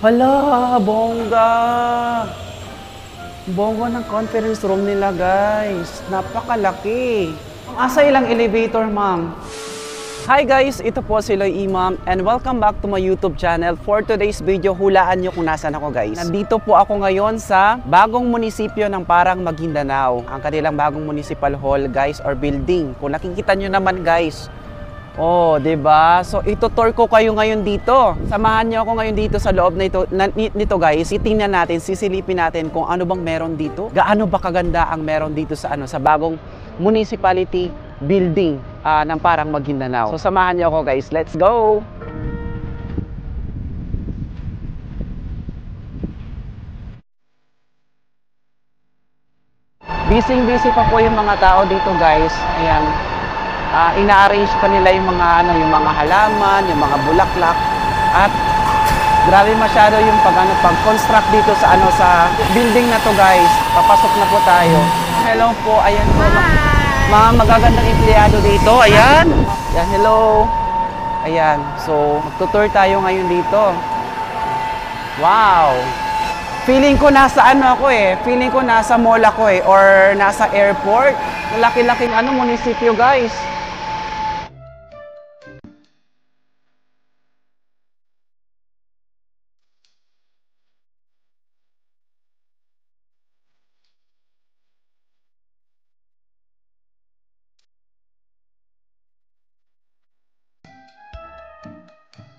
Hala, bongga! Bongga ng conference room nila, guys. Napakalaki. Asa ilang elevator, ma'am? Hi guys, ito po si Loy Imam and welcome back to my YouTube channel. For today's video, hulaan nyo kung nasan ako guys. Nandito po ako ngayon sa bagong munisipyo ng Parang Maguindanao. Ang kanilang bagong municipal hall guys or building. Kung nakikita nyo naman guys. Oh, 'di ba? So ito-tour ko kayo ngayon dito. Samahan niyo ako ngayon dito sa loob na nito guys. Titingnan natin, sisilipin natin kung ano bang meron dito. Gaano ba kaganda ang meron dito sa sa bagong municipality building ng Parang Maguindanao. So samahan niyo ako guys. Let's go. Busy pa po yung mga tao dito guys. Ayan. Ina-arrange pa nila yung mga yung mga halaman, yung mga bulaklak at grabe masyado yung pag-construct dito sa sa building na to guys. Papasok na po tayo. Hello po, ayan po. Mga magagandang empleyado dito. Ayan. Ayan, hello. Ayan. So, magtutour tayo ngayon dito. Wow. Feeling ko nasa ako Feeling ko nasa mall ako or nasa airport. Laki-laking munisipyo guys.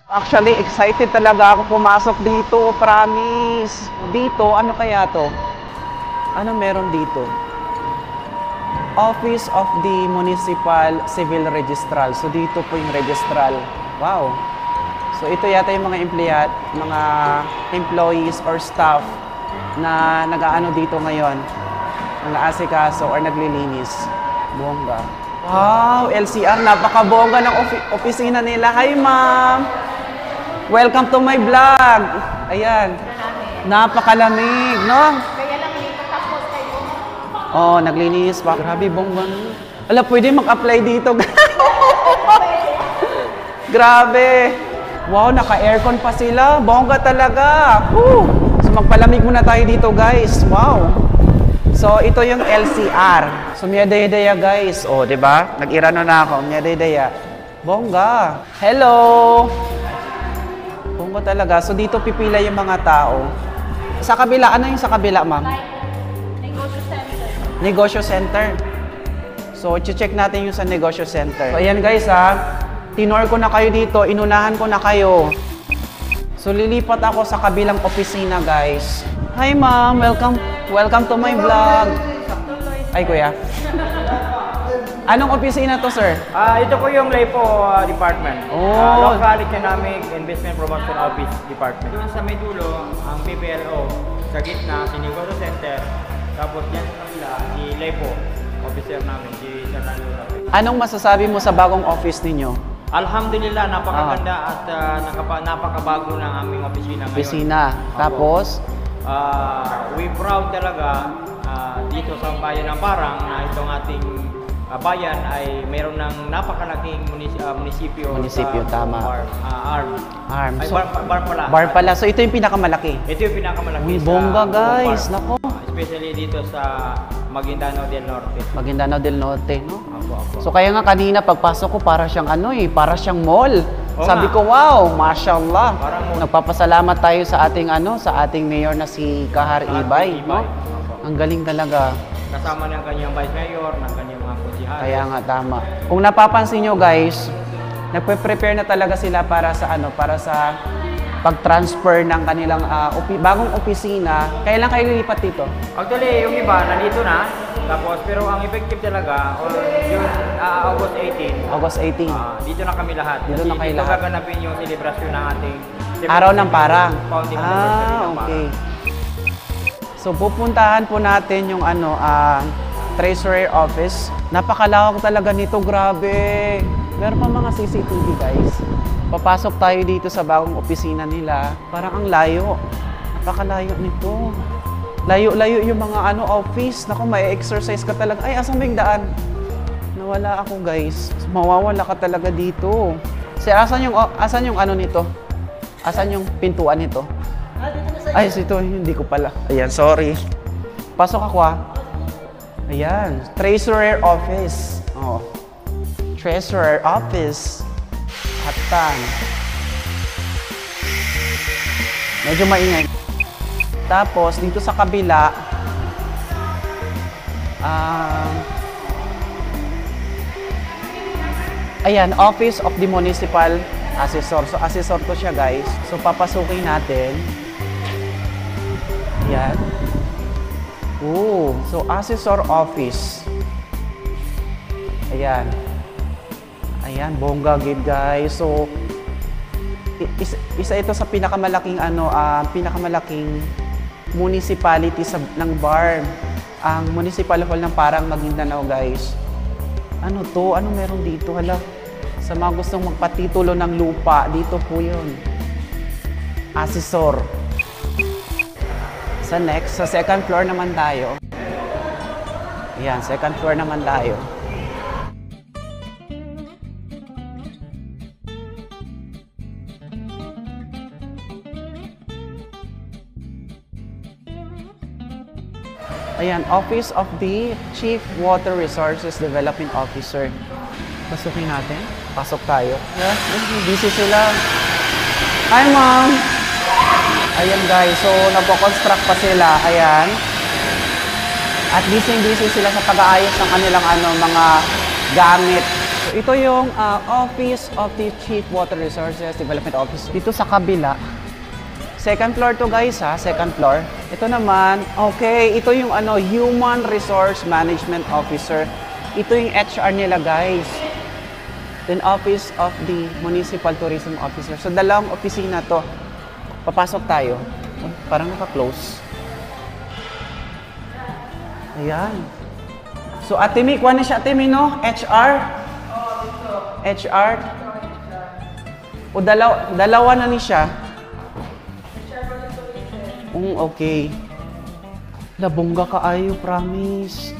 Actually, excited talaga ako pumasok dito, promise. Dito, ano kaya to? Ano meron dito? Office of the Municipal Civil Registrar. So dito po yung registrar. Wow. So ito yata yung mga mga employees or staff na nag-aano dito ngayon. Nag-aasikaso or naglilinis. Bongga. Wow, LCR, napakabongga ng opisina nila. Hi, ma'am. Welcome to my vlog. Ayan. Napakalamig, no? Kaya lang dito tapos kayo. Oh, naglinis pa. Grabe, bongga. Ala, pwede mag-apply dito. Grabe. Wow, naka-aircon pa sila. Bongga talaga. Woo! So, magpalamig muna tayo dito, guys. Wow. So, ito yung LCR. So, miyadaya guys. Oh, 'di ba? Nag-irano na ako. Miyadaya. Bongga. Hello. Bongga talaga. So, dito pipila yung mga tao. Sa kabila, ano yung sa kabila, ma'am? Negosyo center. Negosyo center. So, check natin yung sa negosyo center. So, ayan guys tinor ko na kayo dito. Inunahan ko na kayo. So, lilipat ako sa kabilang opisina, guys. Hi, ma'am. Welcome to my vlog. Ay, kuya. Anong opisina to, sir? Ito po yung LEPO department. Oh. Local Economic Investment Promotion Office Department. Doon sa may dulo, ang PPLO. Sa gitna, si Negosyo Center. Tapos yan sa kabila, si LEPO. Officer namin, si Sir Nalura. Anong masasabi mo sa bagong office ninyo? Alhamdulillah, napakaganda at napakabago ng aming opisina ngayon. Opisina. Tapos? We proud talaga dito sa bayan ng Parang na itong ating bayan ay mayroon ng napakalaking munisipyo. Munisipyo, tama. Arm. Ay, So, bar pala. bar pala. So, ito yung pinakamalaki. Ito yung pinakamalaki. Uy, sa bongga guys. bar. Nako. Especially dito sa Maguindanao del Norte. Maguindanao del Norte, no? Apo. So, kaya nga kanina pagpasok ko, para siyang para siyang mall. Oo Sabi nga. ko, wow, mashallah. Parang mall. Nagpapasalamat tayo sa ating sa ating mayor na si Kahar Ibay, no? Opo. Ang galing talaga. Kasama ng kanyang vice mayor, ng kanyang mga konsihal. Kaya nga tama. Kung napapansin nyo guys, nagpe-prepare na talaga sila para sa pag-transfer ng kanilang bagong opisina. Kailan kayo lilipat dito? Actually, yung iba nandito na. Tapos pero ang effective talaga yung August 18. August 18. Dito na kami lahat. Dito na kayo Dito lahat. gaganapin yung celebration ng ating Araw ng Parang. Founding anniversary ng Parang. Okay. So pupuntahan po natin yung treasurer office. Napakalawak talaga nito, grabe. Meron pa mga CCTV guys. Papasok tayo dito sa bagong opisina nila. Parang ang layo. Napakalayo nito. Layo-layo yung mga office. Naku, may exercise ka talaga. Ay, asan ba yung daan? Nawala ako guys. Mawawala ka talaga dito. Sir, asan yung nito? Asan yung pintuan nito? Ay, ito, hindi ko pala. Ayan, sorry. Pasok ako ah. Ayan, treasurer office. Oh. Treasurer office. Hatan. Medyo maingay. Tapos, dito sa kabila, ayan, Office of the Municipal Assessor. So, assessor ko siya, guys. So, papasukin natin. Ayan. So, Assessor Office. Ayan. Ayan, bongga gid, guys. So, isa ito sa pinakamalaking pinakamalaking municipality ng BARM. Ang Municipal Hall ng Parang Maguindanao, guys. Ano to? Ano meron dito? Hala. Sa mga gustong magpatitulo ng lupa, dito po yun. Assessor. Sa next, sa second floor naman tayo. Ayan, second floor naman tayo. Ayan, Office of the Chief Water Resources Development Officer. Pasukin natin. Pasok tayo. Yeah, busy sila. Hi, ma'am! Ayan, guys. So, nagpo-construct pa sila. Ayan. At busy sila sa pag-aayos ng kanilang mga gamit. So, ito yung Office of the Chief Water Resources Development Office. Dito sa kabila. Second floor to, guys, ha? Second floor. Ito naman, okay, ito yung Human Resource Management Officer. Ito yung HR nila, guys. Then Office of the Municipal Tourism Officer. So, dalawang opisina to. Papasok tayo. Oh, parang naka-close. Ayan. So, Ate Mi, kuha na siya, Ate Mi, no? HR? HR? O, dalawa na ni siya. Okay. Labongga kaayo, promise.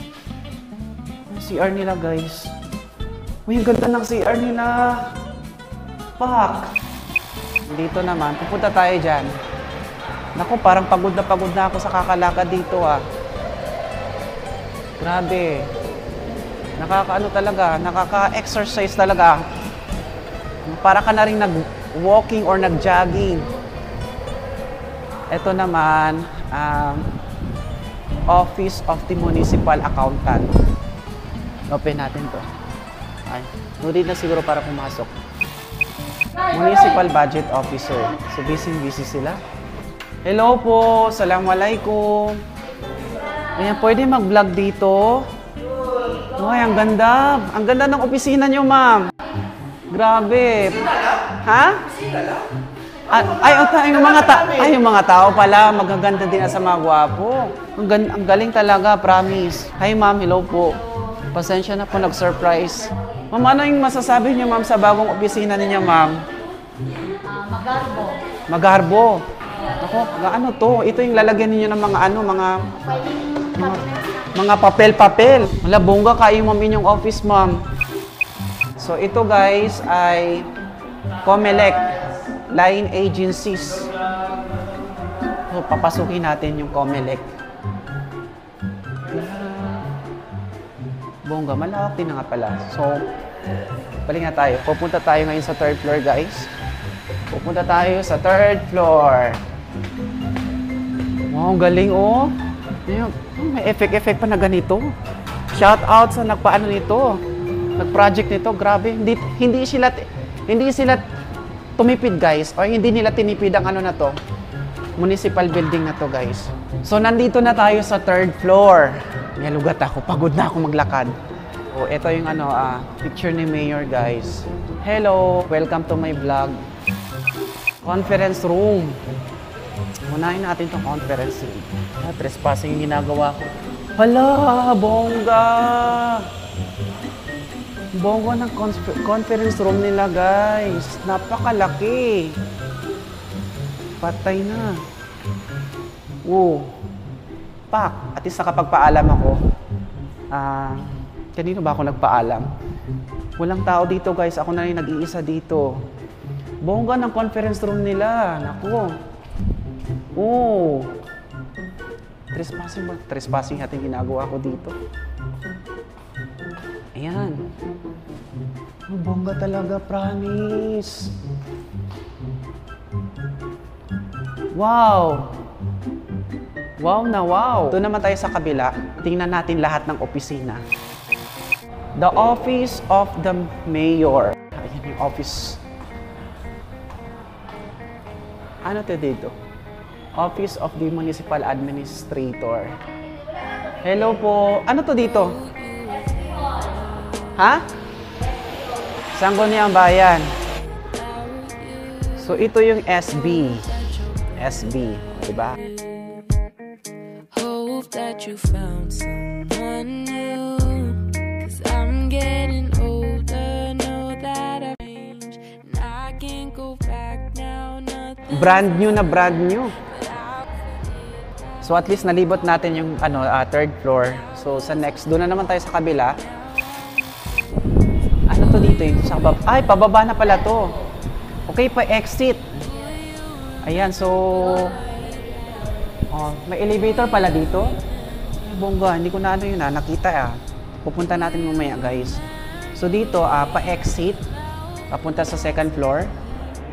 CR nila, guys. Uy, ang ganda ng CR nila. Pak! Dito naman, pupunta tayo dyan. Naku, parang pagod na ako sa kakalakad dito, ah. Grabe. Nakakaano talaga, nakaka-exercise talaga. Para ka na rin nag-walking or nag-jogging. Ito naman, Office of the Municipal Accountant. Open natin to. Ay, nunod na siguro para pumasok. Municipal Budget Officer. So, busy sila. Hello po! Assalamualaikum! Ayan, pwede mag-vlog dito? Uy, ang ganda! Ang ganda ng opisina nyo, ma'am! Grabe! Ha? Yung mga tao pala, magaganda din sa mga gwapo. Ang galing talaga, promise. Hi ma'am, hello po. Pasensya na po, nag-surprise. Ma'am, ano yung masasabi niyo, ma'am, sa bagong opisina ninyo, ma'am? Magarbo. Magarbo. Ako, ano to? Ito yung lalagyan niyo ng mga papel-papel. Wala, bongga kayo, ma'am, inyong office, ma'am. So, ito, guys, ay COMELEC. Line agencies. So, papasukin natin yung COMELEC. Bongga, malawak din na nga pala. So, balik na tayo. Pupunta tayo ngayon sa third floor, guys. Pupunta tayo sa third floor. Wow, galing, oh. May effect pa na ganito. Shout out sa nagpaano nito. Nag-project nito. Grabe. Hindi sila tumipid, guys, o hindi nila tinipid ang na to, municipal building na to, guys. So, nandito na tayo sa third floor. May lugat ako, pagod na ako maglakad. O, ito yung picture ni Mayor, guys. Hello, welcome to my vlog. Conference room. Unahin natin itong conference room. Trespassing yung ginagawa ko. Hala, bongga! Bongga ng conference room nila, guys. Napakalaki. Patay na. Wow. Pak. At least nakapagpaalam ako. Kanino ba ako nagpaalam? Walang tao dito, guys. Ako na rin nag-iisa dito. Bongga ng conference room nila. Naku. Oh. Trespassing ba? Trespassing natin ginagawa ko dito. Ayan. Ang bongga talaga, promise. Wow! Wow na wow! Doon naman tayo sa kabila. Tingnan natin lahat ng opisina. The Office of the Mayor. Ayan yung office. Ano to dito? Office of the Municipal Administrator. Hello po. Ano to dito? Ha? Sangguniang Bayan. So ito yung SB. SB, diba? Hope that you found someone new. 'Cause I'm getting older, know that I've changed. And I can't go back now, nothing. Brand new na brand new. So at least nalibot natin yung third floor. So sa next, doon na naman tayo sa kabila. Ano to dito yung sa ay, pababa na pala to. Okay, pa exit. Ayan, so may elevator pala dito. Ay, bongga, hindi ko na nakita Pupunta natin mamaya, guys. So dito, pa-exit, papunta sa second floor.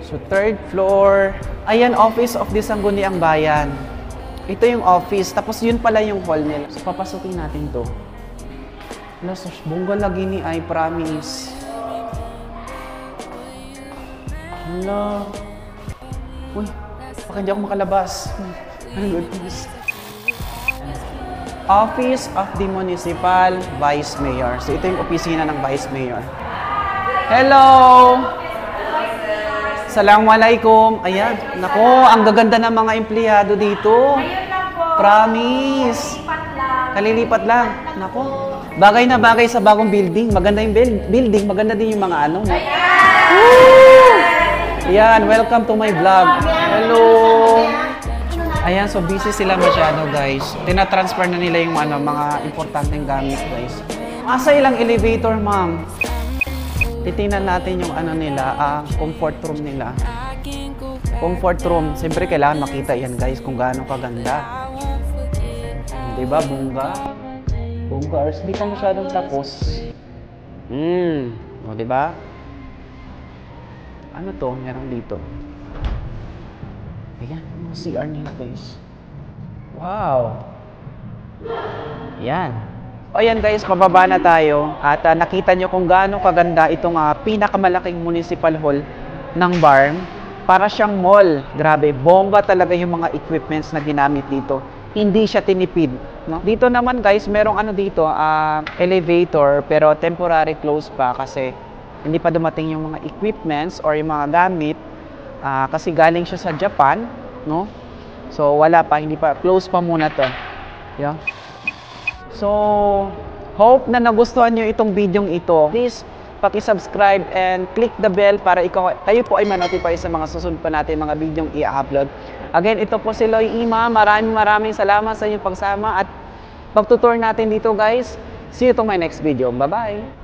So third floor, ayan, Office of the Sangguniang Bayan. Ito yung office, tapos yun pala yung hall nila. So papasukin natin to. Bongga lagi ni I promise. Hala. Uy, baka hindi ako makalabas. Office of the Municipal Vice Mayor. So ito yung opisina ng Vice Mayor. Hello! Assalamualaikum. Ayan. Nako, ang gaganda ng mga empleyado dito. Promise. Kalilipat lang. Nako. Bagay na bagay sa bagong building. Maganda yung building. Maganda din yung mga ano. Woo! Ayan, welcome to my vlog. Hello! Ayan, so busy sila masyado, guys. Tina-transfer na nila yung mga importanteng gamit, guys. Asa ilang elevator, ma'am? Titingnan natin yung comfort room nila. Comfort room. Siyempre, kailangan makita yan, guys, kung gaano kaganda. Diba, bongga? Bongga, or hindi ka masyadong tapos. O, diba? Ano to? Meron dito. Ayan, mga CR nila, guys. Wow! Ayan. O yan, guys, pababa na tayo. At nakita nyo kung gaano kaganda itong pinakamalaking municipal hall ng BARM. Para siyang mall. Grabe, bomba talaga yung mga equipments na ginamit dito. Hindi siya tinipid. No? Dito naman, guys, merong elevator, pero temporary close pa kasi hindi pa dumating yung mga equipments or yung mga gamit. Kasi galing siya sa Japan, no? So wala pa, hindi pa, close pa muna to. Yeah. So hope na nagustuhan nyo itong video ito. Please paki-subscribe and click the bell para kayo po ay ma-notify sa mga susunod pa natin mga video i-upload. Again, ito po si Loy Ima. Maraming salamat sa inyong pagsama at pagtutour natin dito, guys. See you to my next video. Bye-bye!